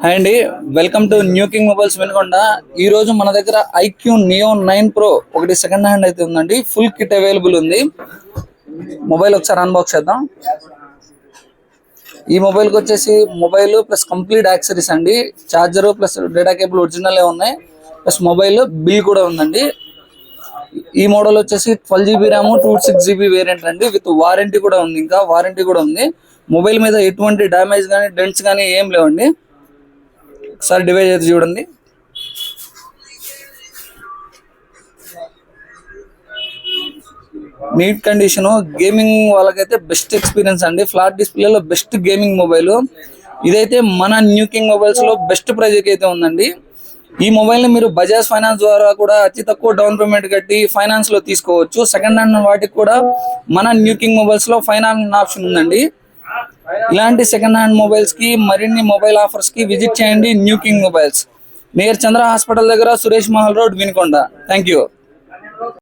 Hi అండి, welcome to new king mobiles Vinukonda. ఈ రోజు మన దగ్గర ఐక్యూ నియో 9 ప్రో ఒకటి సెకండ్ హ్యాండ్ అయితే ఉందండి. ఫుల్ కిట్ అవైలబుల్ ఉంది. మొబైల్ ఒకసారి అన్బాక్స్ చేద్దాం. ఈ మొబైల్కి వచ్చేసి మొబైల్ ప్లస్ కంప్లీట్ యాక్సరీస్ అండి. Charger plus data cable original ఉన్నాయి. ప్లస్ మొబైల్ బిల్ కూడా ఉందండి. ఈ మోడల్ వచ్చేసి 12GB ర్యామ్ 256GB వేరియంట్ అండి. విత్ వారంటీ కూడా ఉంది. ఇంకా వారంటీ కూడా ఉంది. మొబైల్ మీద ఎటువంటి డ్యామేజ్ కానీ డెంట్స్ కానీ ఏం లేవండి. ఒకసారి డివైస్ అయితే చూడండి. నీట్ కండిషన్, గేమింగ్ వాళ్ళకైతే బెస్ట్ ఎక్స్పీరియన్స్ అండి. ఫ్లాట్ డిస్ప్లేలో బెస్ట్ గేమింగ్ మొబైల్ ఇదైతే మన న్యూ కింగ్ మొబైల్స్ లో బెస్ట్ ప్రైజ్ అయితే ఉందండి. ఈ మొబైల్ ని మీరు బజాజ్ ఫైనాన్స్ ద్వారా కూడా అతి తక్కువ డౌన్ పేమెంట్ కట్టి ఫైనాన్స్ లో తీసుకోవచ్చు. సెకండ్ హ్యాండ్ వాటికి కూడా మన న్యూ కింగ్ మొబైల్స్ లో ఫైనాన్స్ ఆప్షన్ ఉందండి. ఇలాంటి సెకండ్ హ్యాండ్ మొబైల్స్ కి మరిన్ని మొబైల్ ఆఫర్స్ కి విజిట్ చేయండి న్యూ కింగ్ మొబైల్స్, నియర్ చంద్ర హాస్పిటల్ దగ్గర, Suresh Mahal road, Vinukonda. Thank you.